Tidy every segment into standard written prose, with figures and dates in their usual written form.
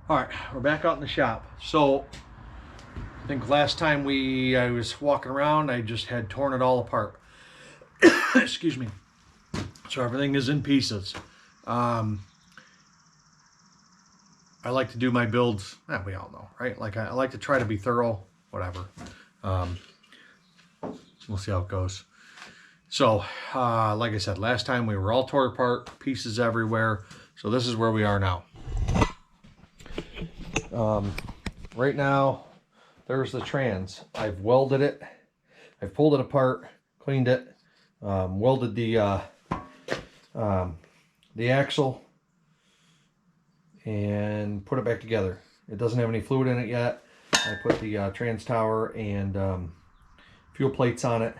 All right, we're back out in the shop. So I think last time I was walking around, I just had torn it all apart. Excuse me. So everything is in pieces. I like to do my builds, we all know, right? Like I like to try to be thorough, whatever. We'll see how it goes. So, like I said, last time we were all torn apart, pieces everywhere. So this is where we are now. Right now, there's the trans. I've welded it. I've pulled it apart, cleaned it, welded the axle, and put it back together. It doesn't have any fluid in it yet. I put the trans tower and fuel plates on it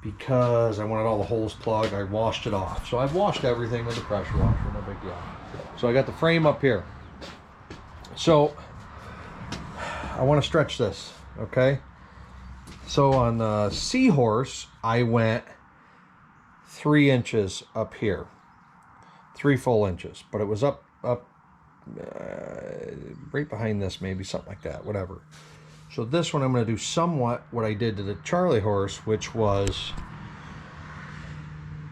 because I wanted all the holes plugged. I washed it off. So I've washed everything with the pressure washer, no big deal. So I got the frame up here. So I want to stretch this, okay? So on the Seahorse, I went 3 inches up here, 3 full inches, but it was up right behind this, maybe something like that, whatever. So this one I'm going to do somewhat what I did to the Charlie Horse, which was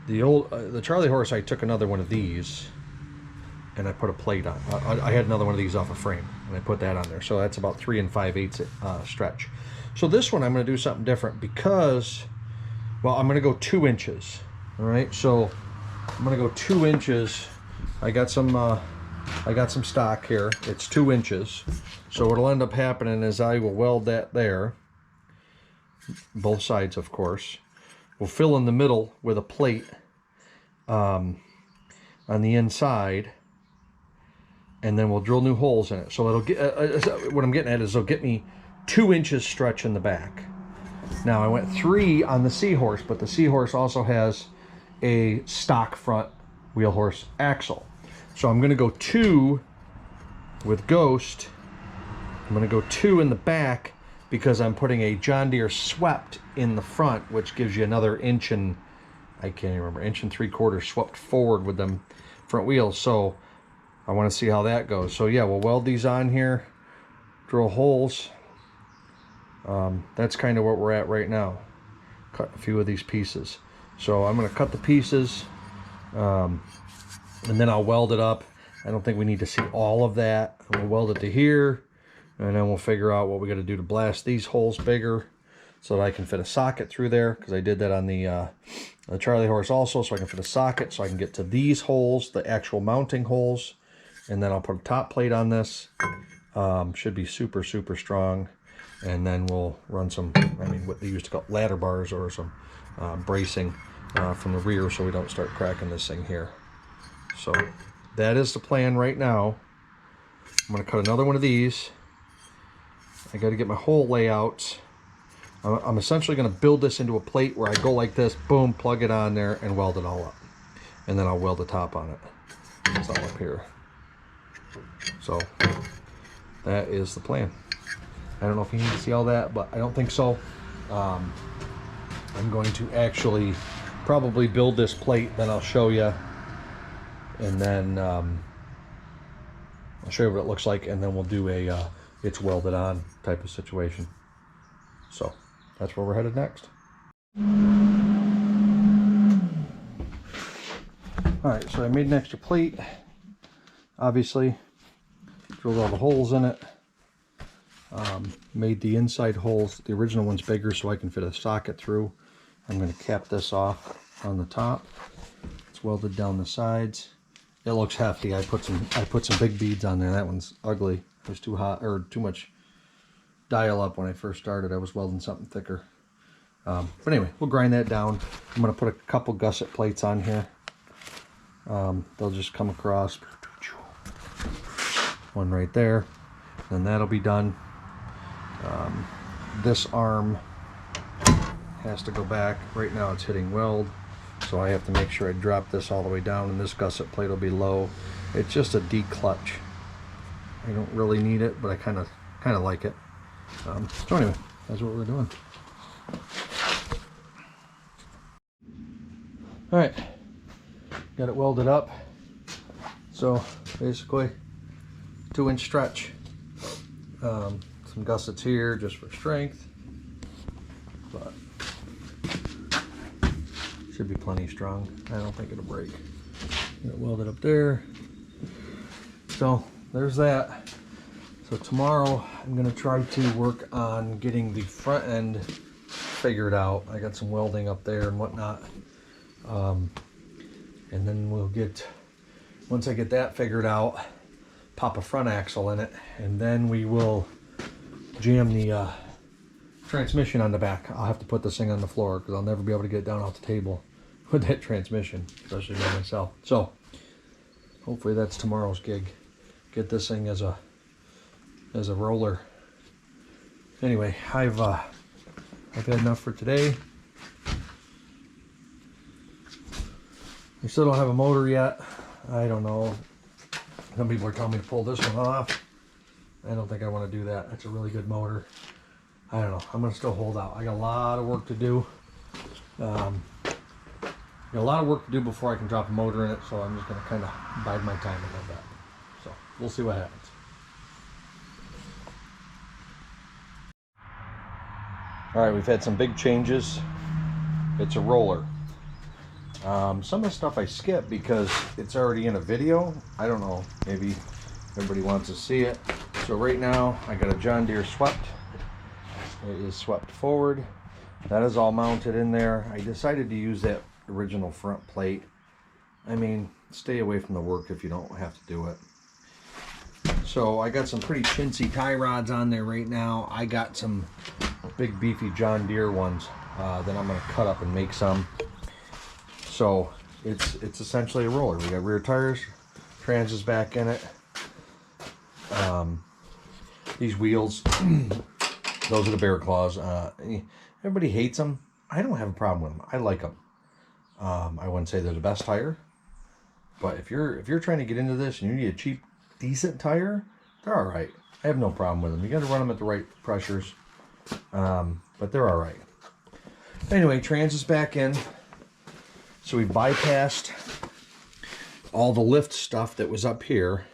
the Charlie Horse. I took another one of these and I put a plate on. I had another one of these off a frame and I put that on there. So that's about 3 5/8 stretch. So this one I'm going to do something different because, well, I'm going to go 2 inches. All right, so I'm going to go 2 inches. I got some stock here. It's 2 inches. So what'll end up happening is I will weld that there, both sides, of course. We'll fill in the middle with a plate on the inside, and then we'll drill new holes in it. So it'll get what I'm getting at is it'll get me 2 inches stretch in the back. Now I went 3 on the Seahorse, but the Seahorse also has a stock front wheel horse axle. So I'm going to go 2 with Ghost. I'm going to go 2 in the back because I'm putting a John Deere swept in the front, which gives you another inch and, I can't even remember, 1 3/4 swept forward with them front wheels. So I want to see how that goes. So yeah, we'll weld these on here, drill holes. That's kind of what we're at right now. Cut a few of these pieces. So I'm going to cut the pieces, and then I'll weld it up. I don't think we need to see all of that. We'll weld it to here, and then we'll figure out what we got to do to blast these holes bigger so that I can fit a socket through there, because I did that on the Charlie Horse also, so I can fit a socket so I can get to these holes, the actual mounting holes, and then I'll put a top plate on this. Should be super, super strong, and then we'll run some, what they used to call ladder bars or some bracing from the rear so we don't start cracking this thing here. So that is the plan right now. I'm going to cut another one of these. I got to get my hole layouts. I'm essentially going to build this into a plate where I go like this, boom, plug it on there and weld it all up. And then I'll weld the top on it. It's all up here. So that is the plan. I don't know if you need to see all that, but I don't think so. I'm going to actually probably build this plate, then I'll show you. And then I'll show you what it looks like, and then we'll do a it's welded on type of situation. So that's where we're headed next. All right, so I made an extra plate, obviously, drilled all the holes in it, made the inside holes, the original one's bigger so I can fit a socket through. I'm going to cap this off on the top. It's welded down the sides. It looks hefty. I put some big beads on there. That one's ugly. It was too hot, or too much dial up when I first started. I was welding something thicker. But anyway, we'll grind that down. I'm going to put a couple gusset plates on here. They'll just come across. One right there. Then that'll be done. This arm has to go back. Right now it's hitting weld. So I have to make sure I drop this all the way down, and this gusset plate will be low. It's just a D-clutch. I don't really need it, but I kind of like it. So anyway, that's what we're doing. All right, got it welded up. So basically, 2-inch stretch. Some gussets here just for strength, but should be plenty strong. I don't think it'll break. Got it welded up there. So there's that. So tomorrow I'm gonna try to work on getting the front end figured out. I got some welding up there and whatnot. And then we'll get, once I get that figured out, pop a front axle in it, and then we will jam the transmission on the back. I'll have to put this thing on the floor because I'll never be able to get it down off the table with that transmission, especially by myself. So hopefully that's tomorrow's gig. Get this thing as a roller. Anyway, I've had enough for today. We still don't have a motor yet. I don't know. Some people are telling me to pull this one off. I don't think I want to do that. It's a really good motor. I don't know. I'm going to still hold out. I got a lot of work to do. Got a lot of work to do before I can drop a motor in it, so I'm just going to kind of bide my time a little bit. So we'll see what happens. All right, we've had some big changes. It's a roller. Some of the stuff I skipped because it's already in a video. I don't know, maybe everybody wants to see it. So right now I got a John Deere swept. It is swept forward. That is all mounted in there. I decided to use that original front plate. I mean, stay away from the work if you don't have to do it. So I got some pretty chintzy tie rods on there right now. I got some big beefy John Deere ones that I'm going to cut up and make some. So it's essentially a roller. We got rear tires, trans is back in it. These wheels, those are the Bear Claws. Everybody hates them. I don't have a problem with them. I like them. I wouldn't say they're the best tire, but if you're trying to get into this and you need a cheap, decent tire, they're all right. I have no problem with them. You got to run them at the right pressures, but they're all right. Anyway, trans is back in. So we bypassed all the lift stuff that was up here,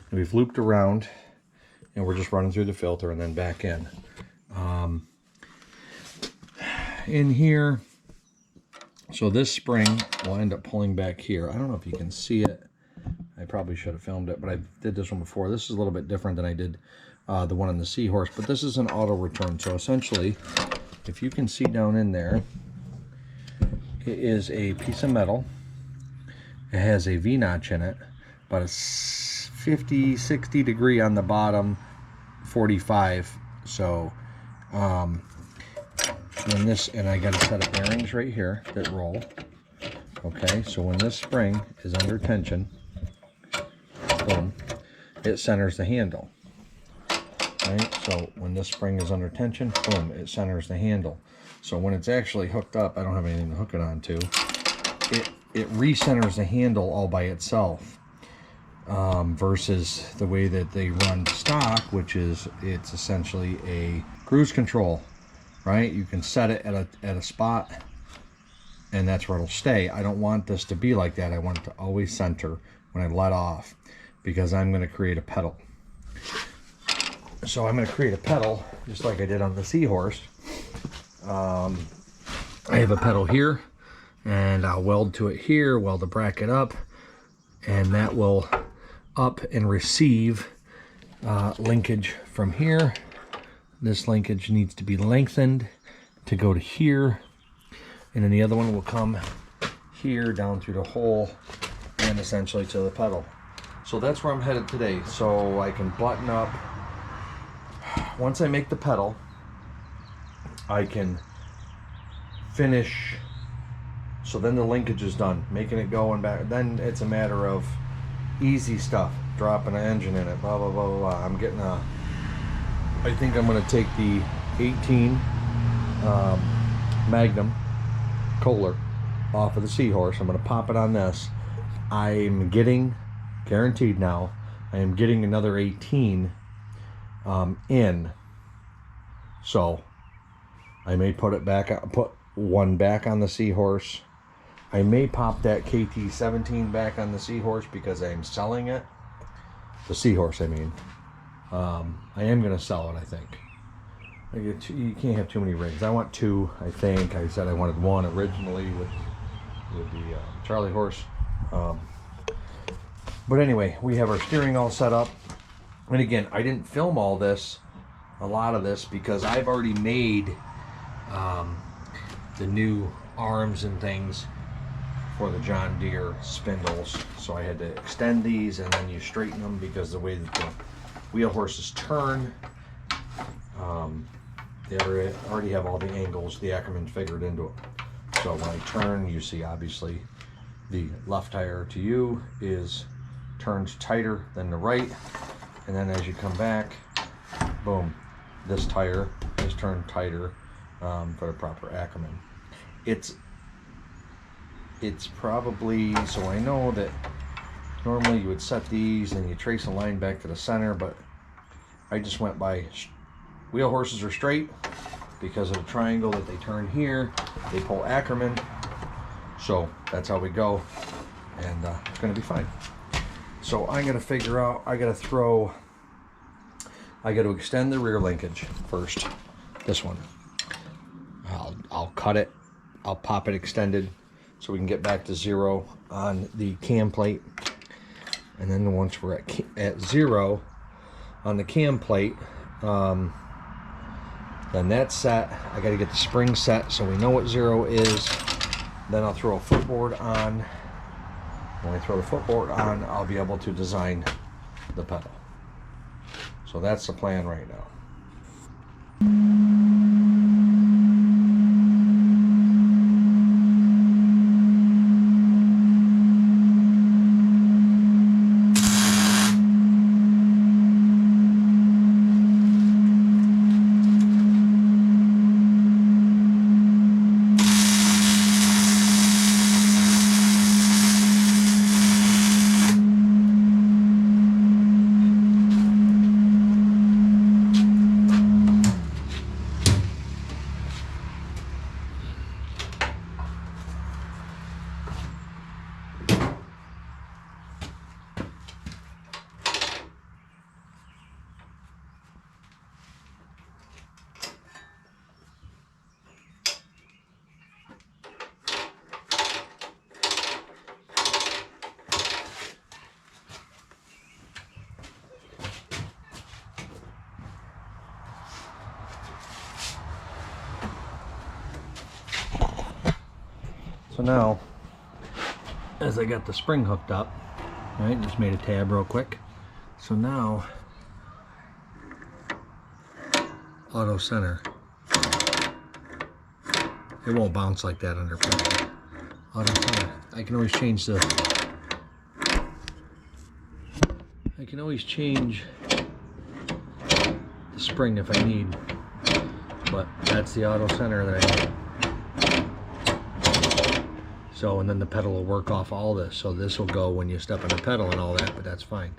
and we've looped around, and we're just running through the filter and then back in. In here, so this spring will end up pulling back here. I don't know if you can see it. I probably should have filmed it, but I did this one before. This is a little bit different than I did the one on the Seahorse, but this is an auto return. So essentially, if you can see down in there, it is a piece of metal. It has a V-notch in it, about a 50, 60 degree on the bottom, 45. So when this, and I got a set of bearings right here that roll. Okay, so when this spring is under tension, boom, it centers the handle. Right, so when this spring is under tension, boom, it centers the handle. So when it's actually hooked up, I don't have anything to hook it onto, it recenters the handle all by itself, versus the way that they run stock, which is it's essentially a cruise control, right? You can set it at a spot, and that's where it'll stay. I don't want this to be like that. I want it to always center when I let off, because I'm going to create a pedal. So I'm going to create a pedal just like I did on the Seahorse. I have a pedal here, and I'll weld to it here, weld the bracket up, and that will up and receive linkage from here. This linkage needs to be lengthened to go to here, and then the other one will come here down through the hole and essentially to the pedal. So that's where I'm headed today, so I can button up. Once I make the pedal, I can finish, so then the linkage is done, making it go and back. Then it's a matter of easy stuff, dropping an engine in it, blah blah blah blah. I'm getting I think I'm going to take the 18 Magnum Kohler off of the Seahorse. I'm going to pop it on this. I'm getting, guaranteed now, I am getting another 18 in. So I may put it back, put one back on the Seahorse. I may pop that KT-17 back on the Seahorse because I'm selling it. The Seahorse, I mean. I am going to sell it, I think. You can't have too many rigs. I want 2, I think. I said I wanted 1 originally with the Charlie horse. But anyway, we have our steering all set up. And again, I didn't film all this, a lot of this, because I've already made the new arms and things for the John Deere spindles. So I had to extend these, and then you straighten them because the way that the wheel horses turn, they already have all the angles, the Ackerman figured into it. So when I turn, you see obviously the left tire to you is turned tighter than the right, and then as you come back, boom, this tire is turned tighter for the proper Ackerman. It's probably, so I know that normally you would set these and you trace a line back to the center, but I just went by wheel horses are straight because of the triangle that they turn here, they pull Ackerman, so that's how we go, and it's going to be fine. So I'm going to figure out, I got to extend the rear linkage first, this one. I'll cut it, I'll pop it extended so we can get back to 0 on the cam plate, and then once we're at 0 on the cam plate, then that's set. I got to get the spring set so we know what 0 is. Then I'll throw a footboard on. When I throw the footboard on, I'll be able to design the pedal. So that's the plan right now. So now, as I got the spring hooked up, right, just made a tab real quick. So now, auto center. It won't bounce like that under pressure. Auto center. I can always change the spring if I need, but that's the auto center that I need. So, and then the pedal will work off all this. So this will go when you step on the pedal and all that, but that's fine.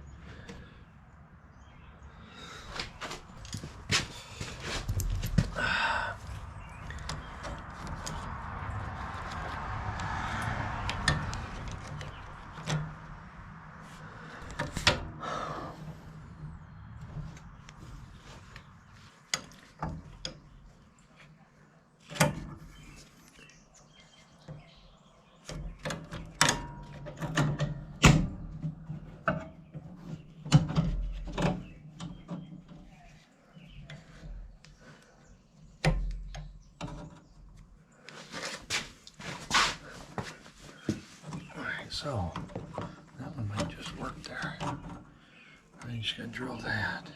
So, that one might just work there. I'm just going to drill that.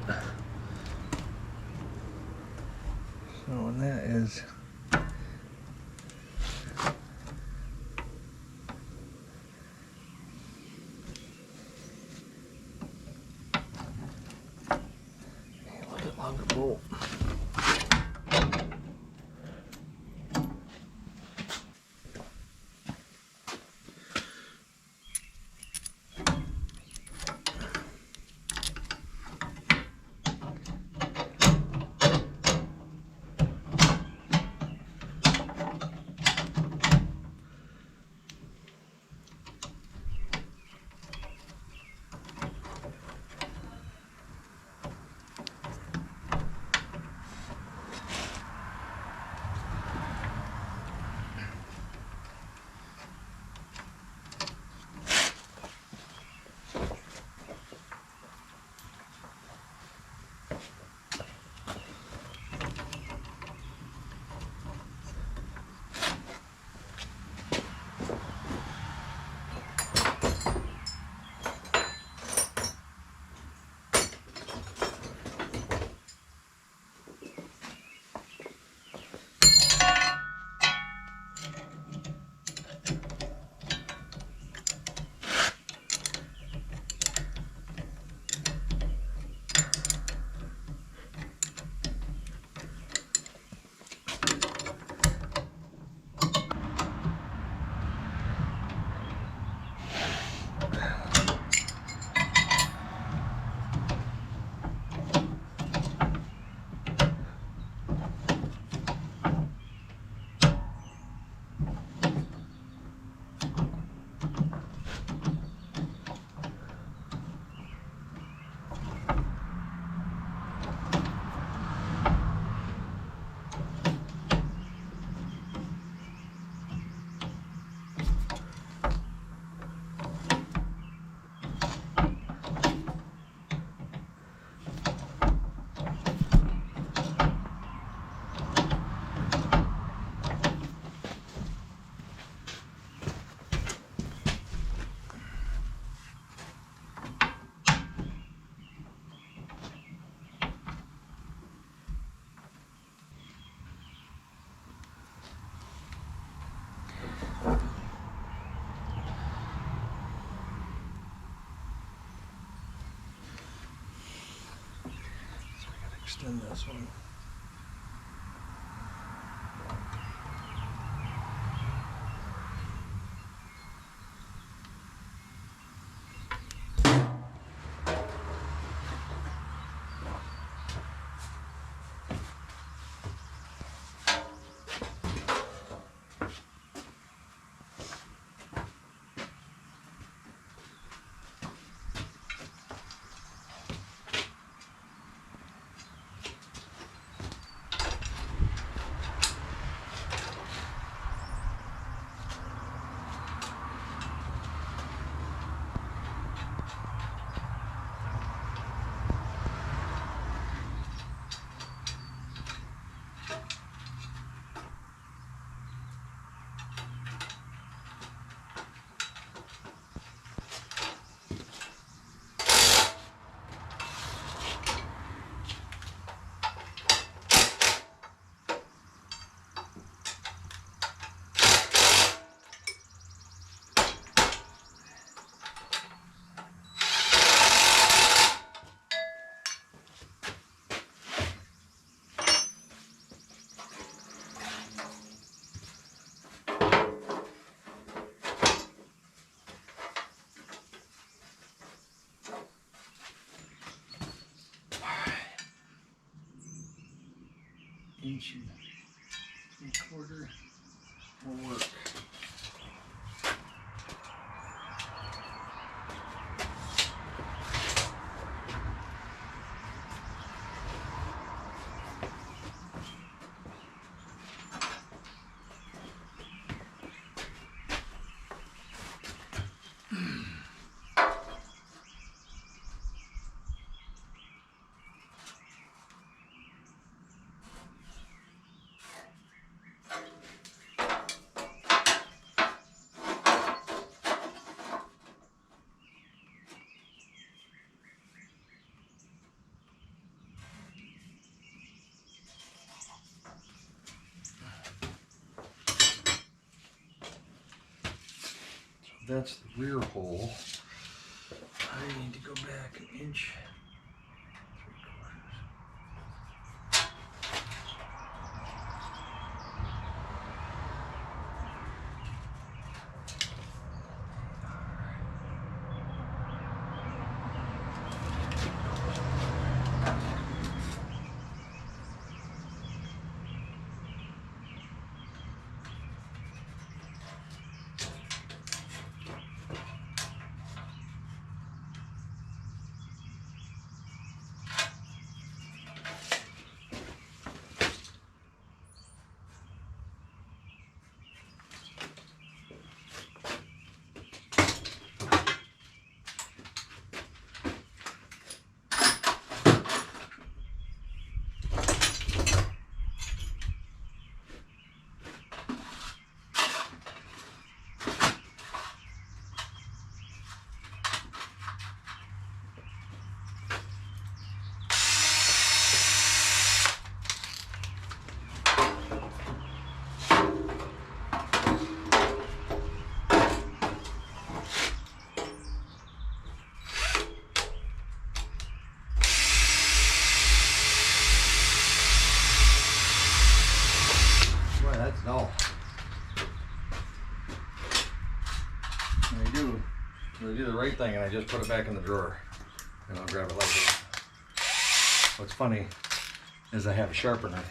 it. So, and that is a little bit longer bolt. Extend this one. Inch and 3/4 will work. that's the rear hole. I need to go back an inch. That's dull. I do the right thing and I just put it back in the drawer and I'll grab it later. What's funny is I have a sharpener.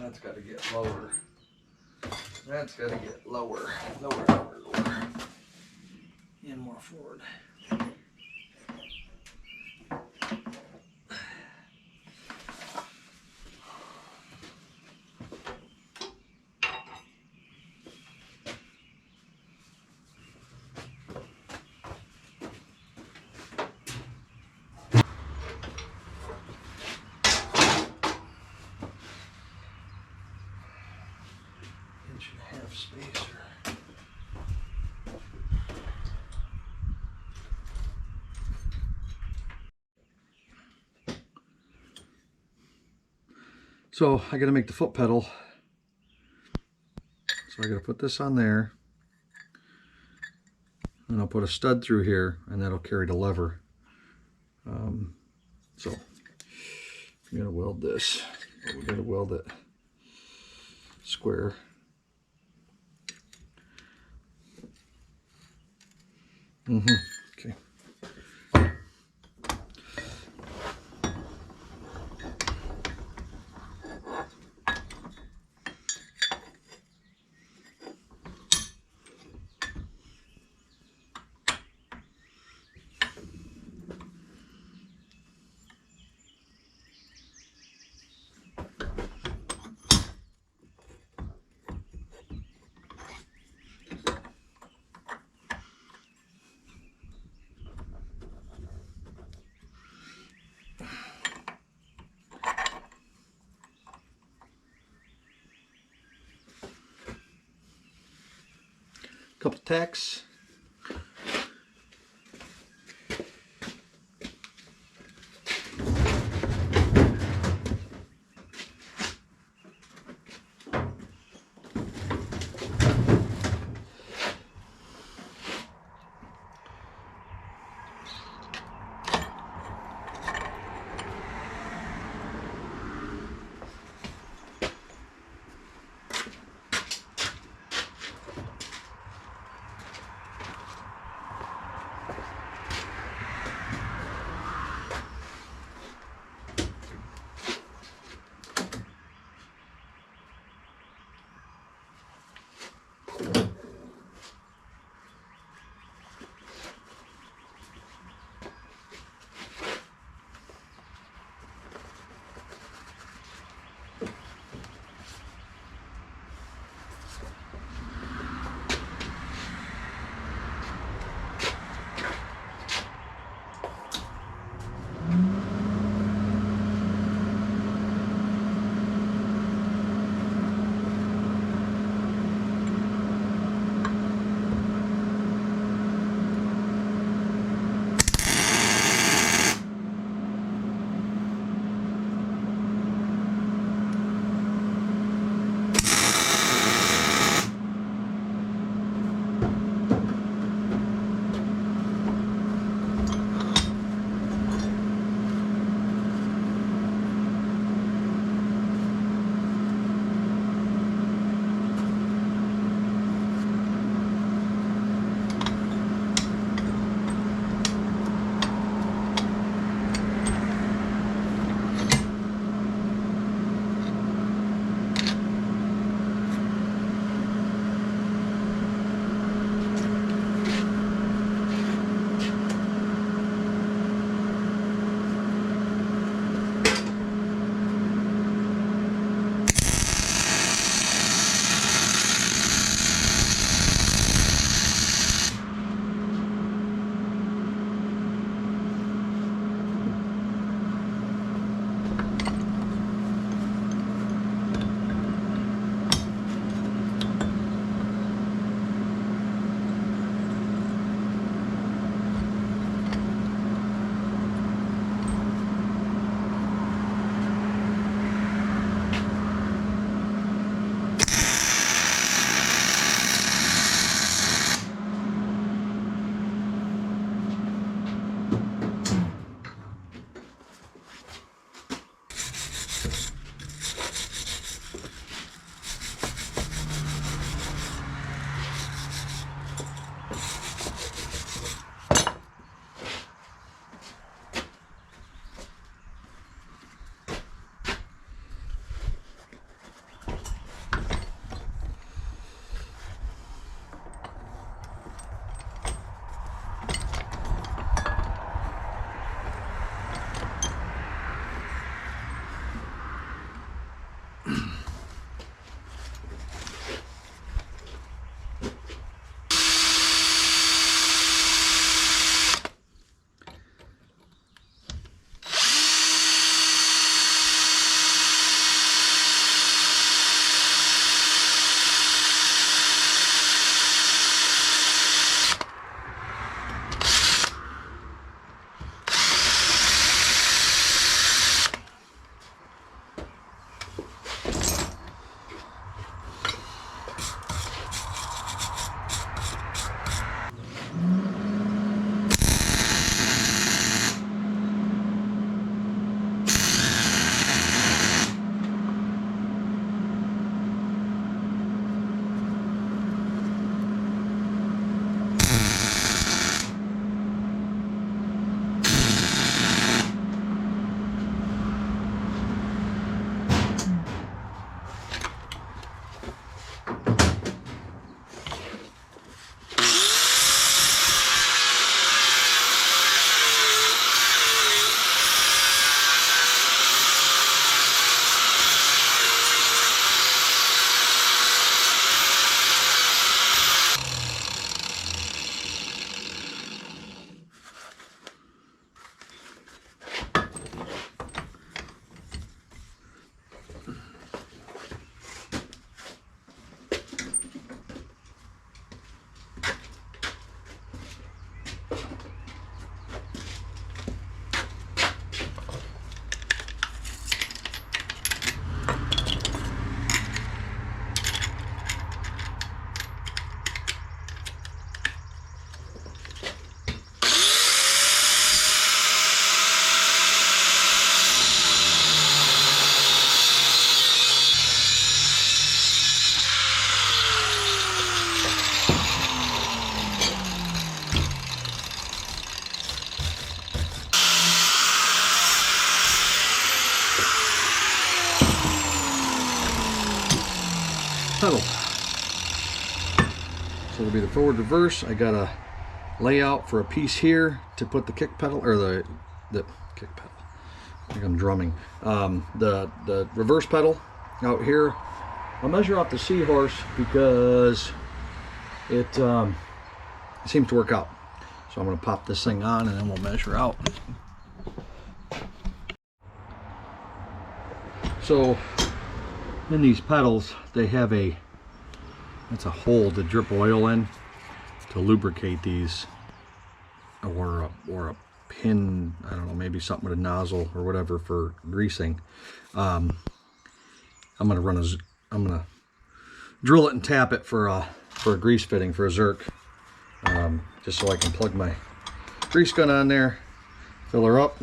That's got to get lower. That's got to get lower. Lower. And more forward. Spacer. So I got to make the foot pedal. So I got to put this on there. And I'll put a stud through here and that'll carry the lever. So I'm going to weld this. We're going to weld it square. Okay. couple tacks. pedal. So it'll be the forward reverse. I got a layout for a piece here to put the kick pedal, or the kick pedal. I think I'm drumming. The reverse pedal out here. I'll measure off the Seahorse because it seems to work out. So I'm going to pop this thing on and then we'll measure out. So in these pedals, they have it's a hole to drip oil in to lubricate these, or a pin, I don't know, maybe something with a nozzle or whatever for greasing. I'm gonna drill it and tap it for a grease fitting for a Zerk, just so I can plug my grease gun on there, fill her up.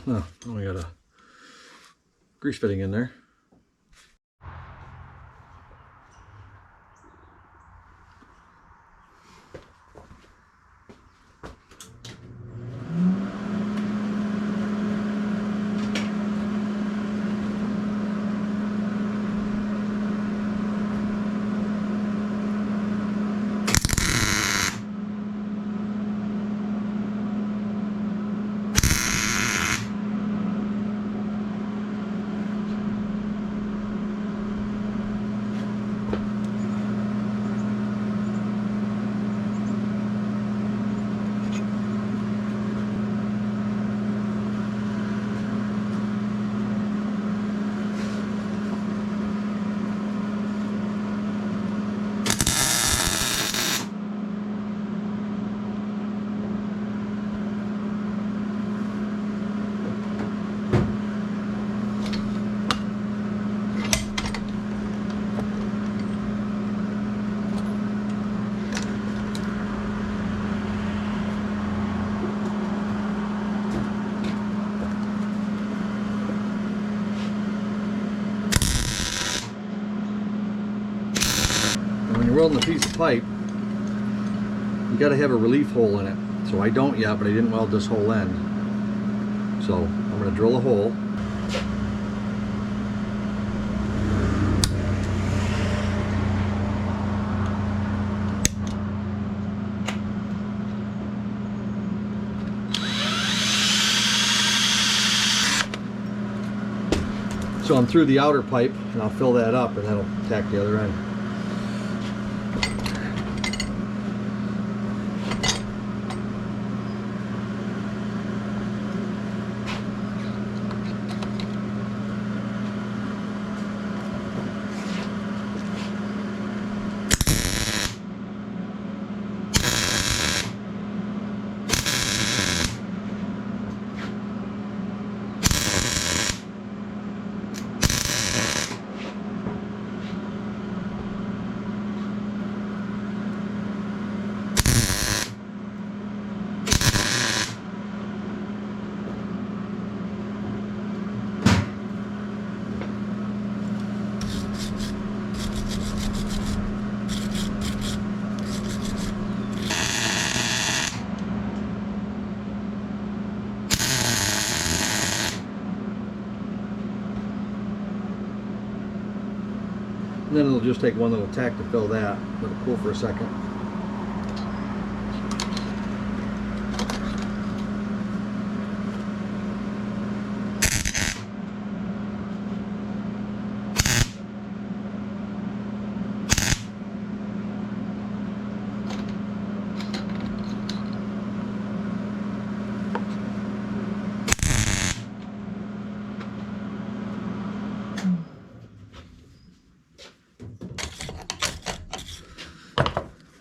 Oh, we got a grease fitting in there. When you're welding a piece of pipe, you got to have a relief hole in it. So I don't yet, but I didn't weld this whole end. So I'm going to drill a hole. So I'm through the outer pipe, and I'll fill that up, and that'll tack the other end. And then it'll just take one little tack to fill that. Let it cool for a second.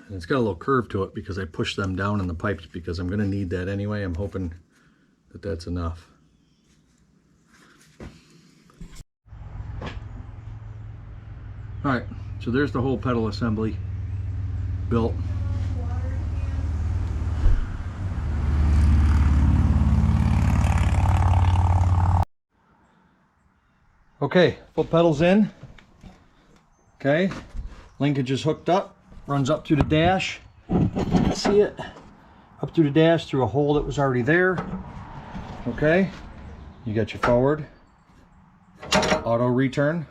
And it's got a little curve to it because I pushed them down in the pipes because I'm going to need that anyway. I'm hoping that that's enough. All right, so there's the whole pedal assembly built. Okay, foot pedals in. Okay, linkage is hooked up, runs up through the dash. See it? Up through the dash through a hole that was already there. Okay, you got your forward, auto return,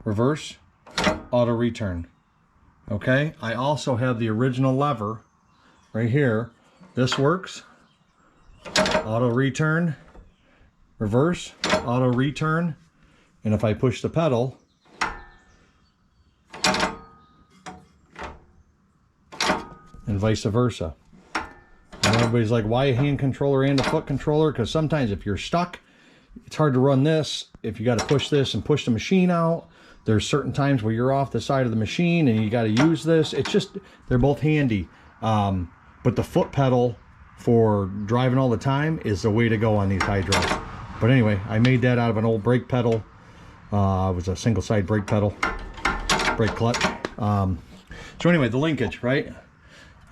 reverse, auto return. Okay, I also have the original lever right here. This works. Auto return, reverse, auto return, and if I push the pedal, and vice versa. And everybody's like, why a hand controller and a foot controller? Because sometimes if you're stuck, it's hard to run this. If you got to push this and push the machine out, there's certain times where you're off the side of the machine and you got to use this. It's just, they're both handy. But the foot pedal for driving all the time is the way to go on these hydros. But anyway, I made that out of an old brake pedal. It was a single side brake pedal, brake clutch. So anyway, the linkage, right?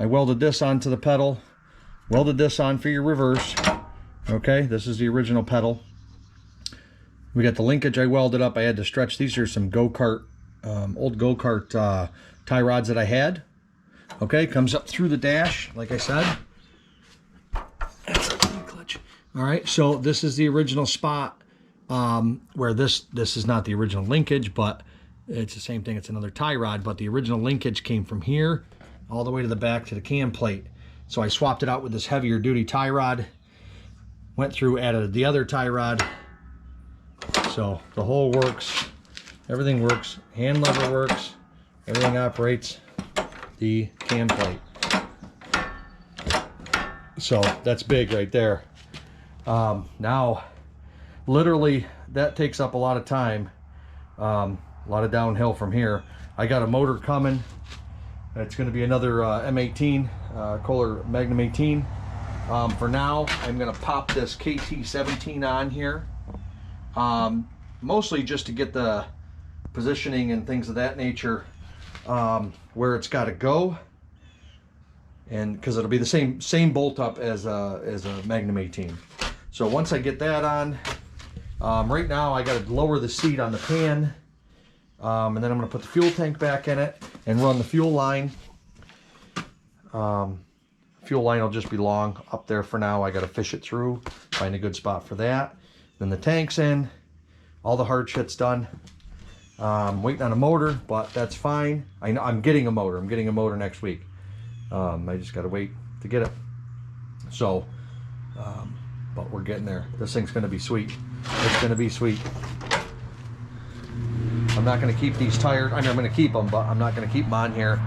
I welded this onto the pedal, welded this on for your reverse. Okay, this is the original pedal. We got the linkage I welded up. I had to stretch. These are some go-kart, old go-kart tie rods that I had. Okay, comes up through the dash, like I said. That's a clutch. All right, so this is the original spot where this is not the original linkage, but it's the same thing. It's another tie rod, but the original linkage came from here all the way to the back to the cam plate. So I swapped it out with this heavier duty tie rod, went through, added the other tie rod. So the whole works, everything works, hand lever works, everything operates the cam plate. So that's big right there. Now, literally, that takes up a lot of time, a lot of downhill from here. I got a motor coming. It's going to be another M18, Kohler Magnum 18. For now, I'm going to pop this KT17 on here. Mostly just to get the positioning and things of that nature where it's got to go, and because it'll be the same bolt up as a Magnum 18. So once I get that on, right now I got to lower the seat on the pan, and then I'm going to put the fuel tank back in it and run the fuel line. Fuel line will just be long up there for now. I got to fish it through, find a good spot for that. Then the tank's in, all the hard shit's done. Waiting on a motor, but that's fine. I know I'm getting a motor. I'm getting a motor next week. I just got to wait to get it. So, but we're getting there. This thing's going to be sweet. It's going to be sweet. I'm not going to keep these tires. I mean, I'm going to keep them, but I'm not going to keep them on here.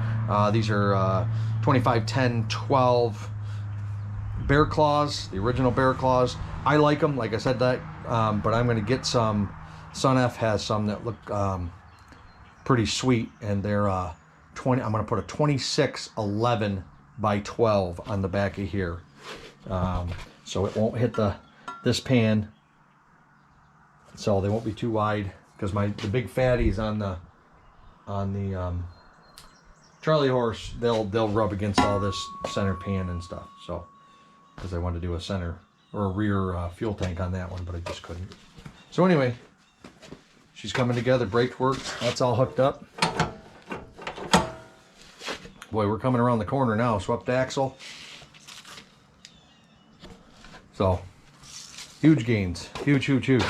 These are 25, 10, 12 bear claws, the original bear claws. I like them, like I said that, but I'm going to get some. Sun F has some that look pretty sweet, and they're 20. I'm going to put a 2611 by 12 on the back of here, so it won't hit this pan. So they won't be too wide, because the big fatties on the Charlie horse, they'll rub against all this center pan and stuff. So because I wanted to do a center or a rear fuel tank on that one, but I just couldn't. So anyway, she's coming together. Brake works. That's all hooked up. Boy, we're coming around the corner now. Swept axle. So huge gains. Huge, huge, huge.